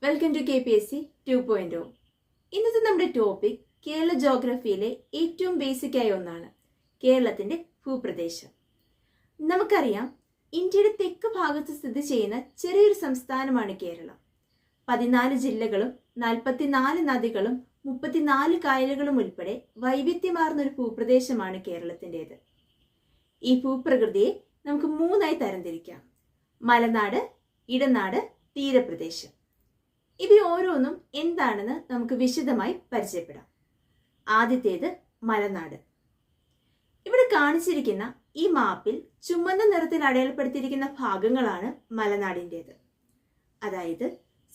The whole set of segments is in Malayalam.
Welcome to KPSC 2.0. ഇന്നത്തെ നമ്മുടെ ടോപ്പിക് കേരള ജോഗ്രഫിയിലെ ഏറ്റവും ബേസിക് ആയ ഒന്നാണ്, കേരളത്തിന്റെ ഭൂപ്രദേശം. നമുക്കറിയാം, ഇന്ത്യയുടെ തെക്ക് ഭാഗത്ത് സ്ഥിതി ചെയ്യുന്ന ചെറിയൊരു സംസ്ഥാനമാണ് കേരളം. 14 ജില്ലകളും 44 നദികളും 34 കായലുകളും ഉൾപ്പെടെ വൈവിധ്യമാർന്നൊരു ഭൂപ്രദേശമാണ് കേരളത്തിൻ്റെത്. ഈ ഭൂപ്രകൃതിയെ നമുക്ക് 3ആയി തരംതിരിക്കാം: മലനാട്, ഇടനാട്, തീരപ്രദേശം. ഇവ ഓരോന്നും എന്താണെന്ന് നമുക്ക് വിശദമായി പരിചയപ്പെടാം. ആദ്യത്തേത് മലനാട്. ഇവിടെ കാണിച്ചിരിക്കുന്ന ഈ മാപ്പിൽ ചുമന്ന നിറത്തിൽ അടയാളപ്പെടുത്തിയിരിക്കുന്ന ഭാഗങ്ങളാണ് മലനാടിൻ്റെത്. അതായത്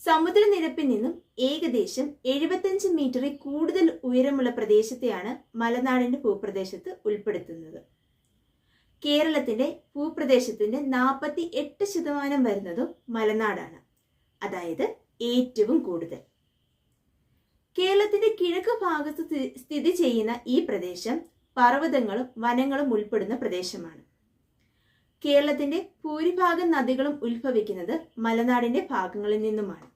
സമുദ്രനിരപ്പിൽ നിന്നും ഏകദേശം 75 മീറ്ററിൽ കൂടുതൽ ഉയരമുള്ള പ്രദേശത്തെയാണ് മലനാടിന്റെ ഭൂപ്രദേശത്ത് ഉൾപ്പെടുത്തുന്നത്. കേരളത്തിന്റെ ഭൂപ്രദേശത്തിന്റെ 48% വരുന്നതും മലനാടാണ്, അതായത് ഏറ്റവും കൂടുതൽ. കേരളത്തിന്റെ കിഴക്ക് ഭാഗത്ത് സ്ഥിതി ചെയ്യുന്ന ഈ പ്രദേശം പർവ്വതങ്ങളും വനങ്ങളും ഉൾപ്പെടുന്ന പ്രദേശമാണ്. കേരളത്തിന്റെ ഭൂരിഭാഗം നദികളും ഉത്ഭവിക്കുന്നത് മലനാടിന്റെ ഭാഗങ്ങളിൽ നിന്നുമാണ്.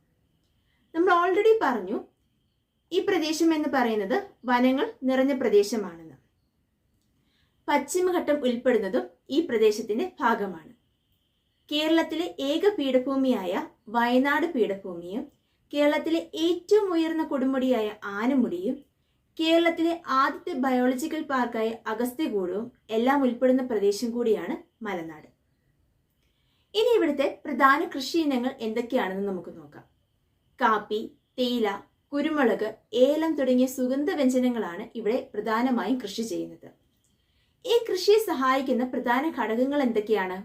നമ്മൾ ഓൾറെഡി പറഞ്ഞു, ഈ പ്രദേശം എന്ന് പറയുന്നത് വനങ്ങൾ നിറഞ്ഞ പ്രദേശമാണെന്ന്. പശ്ചിമഘട്ടം ഉൾപ്പെടുന്നതും ഈ പ്രദേശത്തിന്റെ ഭാഗമാണ്. കേരളത്തിലെ ഏക പീഠഭൂമിയായ വയനാട് പീഠഭൂമിയും കേരളത്തിലെ ഏറ്റവും ഉയർന്ന കൊടുമുടിയായ ആനമുടിയും കേരളത്തിലെ ആദ്യത്തെ ബയോളജിക്കൽ പാർക്കായ അഗസ്ത്യകൂടവും എല്ലാം ഉൾപ്പെടുന്ന പ്രദേശം കൂടിയാണ് മലനാട്. ഇനി ഇവിടുത്തെ പ്രധാന കൃഷി ഇനങ്ങൾ എന്തൊക്കെയാണെന്ന് നമുക്ക് നോക്കാം. കാപ്പി, തേയില, കുരുമുളക്, ഏലം തുടങ്ങിയ സുഗന്ധവ്യഞ്ജനങ്ങളാണ് ഇവിടെ പ്രധാനമായും കൃഷി ചെയ്യുന്നത്. ഈ കൃഷിയെ സഹായിക്കുന്ന പ്രധാന ഘടകങ്ങൾ എന്തൊക്കെയാണ്?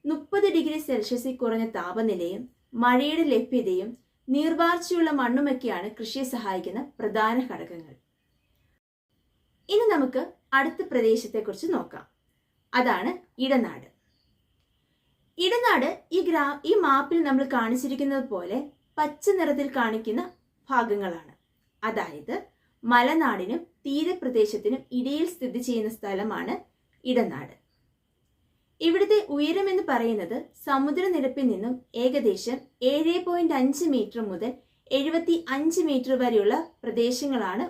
30 ഡിഗ്രി സെൽഷ്യസിൽ കുറഞ്ഞ താപനിലയും മഴയുടെ ലഭ്യതയും നീർവാർച്ചയുള്ള മണ്ണുമൊക്കെയാണ് കൃഷിയെ സഹായിക്കുന്ന പ്രധാന ഘടകങ്ങൾ. ഇനി നമുക്ക് അടുത്ത പ്രദേശത്തെക്കുറിച്ച് നോക്കാം. അതാണ് ഇടനാട്. ഇടനാട് ഈ മാപ്പിൽ നമ്മൾ കാണിച്ചിരിക്കുന്നത് പോലെ പച്ച നിറത്തിൽ കാണിക്കുന്ന ഭാഗങ്ങളാണ്. അതായത് മലനാടിനും തീരപ്രദേശത്തിനും ഇടയിൽ സ്ഥിതി ചെയ്യുന്ന സ്ഥലമാണ് ഇടനാട്. ഇവിടുത്തെ ഉയരം എന്ന് പറയുന്നത് സമുദ്രനിരപ്പിൽ നിന്നും ഏകദേശം 7.5 മീറ്റർ മുതൽ 75 മീറ്റർ വരെയുള്ള പ്രദേശങ്ങളാണ്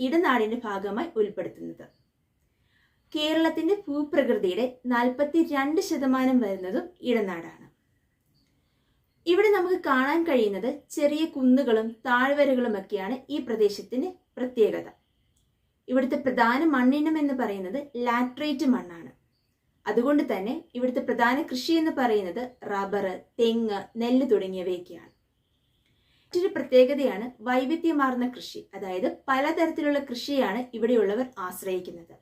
ഇടനാടിന്റെ ഭാഗമായി ഉൾപ്പെടുത്തുന്നത്. കേരളത്തിന്റെ ഭൂപ്രകൃതിയുടെ 42% വരുന്നതും ഇടനാടാണ്. ഇവിടെ നമുക്ക് കാണാൻ കഴിയുന്നത് ചെറിയ കുന്നുകളും താഴ്വരകളും ഒക്കെയാണ് ഈ പ്രദേശത്തിന്റെ പ്രത്യേകത. ഇവിടുത്തെ പ്രധാന മണ്ണിനം എന്ന് പറയുന്നത് ലാറ്ററൈറ്റ് മണ്ണാണ്. അതുകൊണ്ട് തന്നെ ഇവിടുത്തെ പ്രധാന കൃഷി എന്ന് പറയുന്നത് റബ്ബർ, തെങ്ങ്, നെല്ല് തുടങ്ങിയവയൊക്കെയാണ്. മറ്റൊരു പ്രത്യേകതയാണ് വൈവിധ്യമാർന്ന കൃഷി. അതായത് പലതരത്തിലുള്ള കൃഷിയാണ് ഇവിടെയുള്ളവർ ആശ്രയിക്കുന്നത്.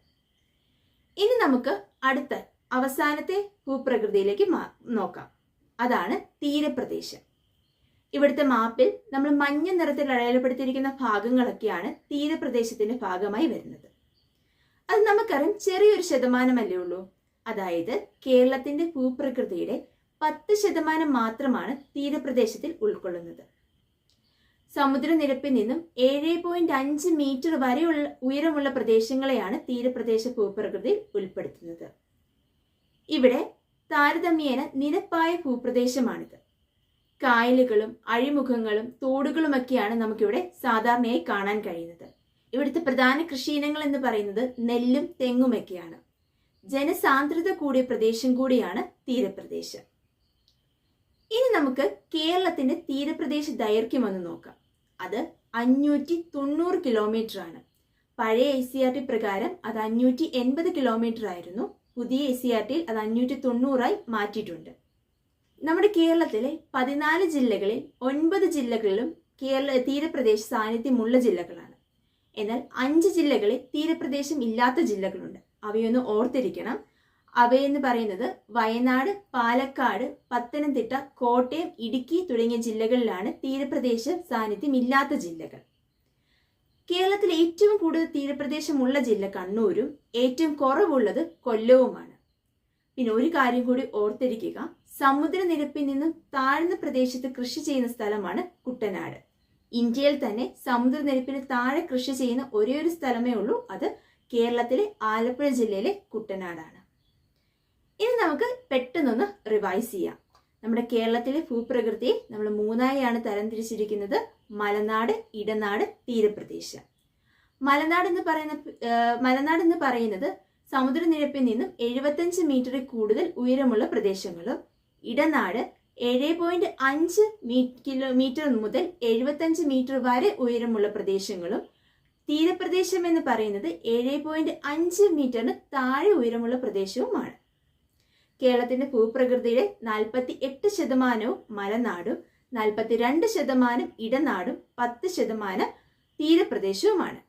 ഇനി നമുക്ക് അടുത്ത അവസാനത്തെ ഭൂപ്രകൃതിയിലേക്ക് നോക്കാം. അതാണ് തീരപ്രദേശം. ഇവിടുത്തെ മാപ്പിൽ നമ്മൾ മഞ്ഞ നിറത്തിൽ അടയാളപ്പെടുത്തിയിരിക്കുന്ന ഭാഗങ്ങളൊക്കെയാണ് തീരപ്രദേശത്തിന്റെ ഭാഗമായി വരുന്നത്. അത് നമുക്കറിയാം, ചെറിയൊരു ശതമാനമല്ലേ ഉള്ളൂ. അതായത് കേരളത്തിന്റെ ഭൂപ്രകൃതിയുടെ 10% മാത്രമാണ് തീരപ്രദേശത്തിൽ ഉൾക്കൊള്ളുന്നത്. സമുദ്രനിരപ്പിൽ നിന്നും 7.5 മീറ്റർ വരെയുള്ള ഉയരമുള്ള പ്രദേശങ്ങളെയാണ് തീരപ്രദേശ ഭൂപ്രകൃതിയിൽ ഉൾപ്പെടുത്തുന്നത്. ഇവിടെ താരതമ്യേന നിരപ്പായ ഭൂപ്രദേശമാണിത്. കായലുകളും അഴിമുഖങ്ങളും തോടുകളുമൊക്കെയാണ് നമുക്കിവിടെ സാധാരണയായി കാണാൻ കഴിയുന്നത്. ഇവിടുത്തെ പ്രധാന കൃഷി ഇനങ്ങൾ എന്ന് പറയുന്നത് നെല്ലും തെങ്ങുമൊക്കെയാണ്. ജനസാന്ദ്രത കൂടിയ പ്രദേശം കൂടിയാണ് തീരപ്രദേശം. ഇനി നമുക്ക് കേരളത്തിന്റെ തീരപ്രദേശ ദൈർഘ്യം ഒന്ന് നോക്കാം. അത് 590 കിലോമീറ്റർ ആണ്. പഴയ ICRT പ്രകാരം അത് 580 കിലോമീറ്റർ ആയിരുന്നു. പുതിയ ICRTയിൽ അത് 590 മാറ്റിയിട്ടുണ്ട്. നമ്മുടെ കേരളത്തിലെ 14 ജില്ലകളിൽ 9 ജില്ലകളിലും തീരപ്രദേശ സാന്നിധ്യമുള്ള ജില്ലകളാണ്. എന്നാൽ 5 ജില്ലകളിൽ തീരപ്രദേശം ഇല്ലാത്ത ജില്ലകളുണ്ട്. അവയൊന്ന് ഓർത്തിരിക്കണം. അവയെന്ന് പറയുന്നത് വയനാട്, പാലക്കാട്, പത്തനംതിട്ട, കോട്ടയം, ഇടുക്കി തുടങ്ങിയ ജില്ലകളിലാണ് തീരപ്രദേശ സാന്നിധ്യം ഇല്ലാത്ത ജില്ലകൾ. കേരളത്തിൽ ഏറ്റവും കൂടുതൽ തീരപ്രദേശമുള്ള ജില്ല കണ്ണൂരും ഏറ്റവും കുറവുള്ളത് കൊല്ലവുമാണ്. പിന്നെ ഒരു കാര്യം കൂടി ഓർത്തിരിക്കുക, സമുദ്രനിരപ്പിൽ നിന്നും താഴ്ന്ന പ്രദേശത്ത് കൃഷി ചെയ്യുന്ന സ്ഥലമാണ് കുട്ടനാട്. ഇന്ത്യയിൽ തന്നെ സമുദ്രനിരപ്പിന് താഴെ കൃഷി ചെയ്യുന്ന ഒരേ ഒരു സ്ഥലമേ ഉള്ളൂ. അത് കേരളത്തിലെ ആലപ്പുഴ ജില്ലയിലെ കുട്ടനാടാണ്. ഇനി നമുക്ക് പെട്ടെന്നൊന്ന് റിവൈസ് ചെയ്യാം. നമ്മുടെ കേരളത്തിലെ ഭൂപ്രകൃതിയെ നമ്മൾ മൂന്നായാണ് തരംതിരിച്ചിരിക്കുന്നത്: മലനാട്, ഇടനാട്, തീരപ്രദേശം. മലനാട് എന്ന് പറയുന്നത് സമുദ്രനിരപ്പിൽ നിന്നും 75 മീറ്ററിൽ കൂടുതൽ ഉയരമുള്ള പ്രദേശങ്ങളും, ഇടനാട് 7.5 കിലോമീറ്റർ മുതൽ 75 മീറ്റർ വരെ ഉയരമുള്ള പ്രദേശങ്ങളും, തീരപ്രദേശം എന്ന് പറയുന്നത് 7.5 മീറ്ററിന് താഴെ ഉയരമുള്ള പ്രദേശവുമാണ്. കേരളത്തിന്റെ ഭൂപ്രകൃതിയുടെ 48% മലനാടും 42% ഇടനാടും 10% തീരപ്രദേശവുമാണ്.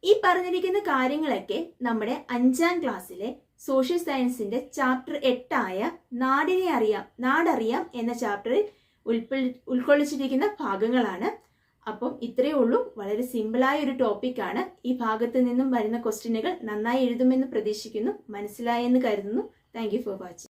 ഈ പറഞ്ഞിരിക്കുന്ന കാര്യങ്ങളൊക്കെ നമ്മുടെ 5ാം ക്ലാസ്സിലെ സോഷ്യൽ സയൻസിന്റെ ചാപ്റ്റർ 8 നാടറിയാം എന്ന ചാപ്റ്ററിൽ ഉൾക്കൊള്ളിച്ചിരിക്കുന്ന ഭാഗങ്ങളാണ്. അപ്പം ഇത്രയേ ഉള്ളൂ. വളരെ സിമ്പിളായ ഒരു ടോപ്പിക്കാണ്. ഈ ഭാഗത്ത് നിന്നും വരുന്ന ക്വസ്റ്റ്യനുകൾ നന്നായി എഴുതുമെന്ന് പ്രതീക്ഷിക്കുന്നു. മനസ്സിലായെന്ന് കരുതുന്നു. Thank you for watching.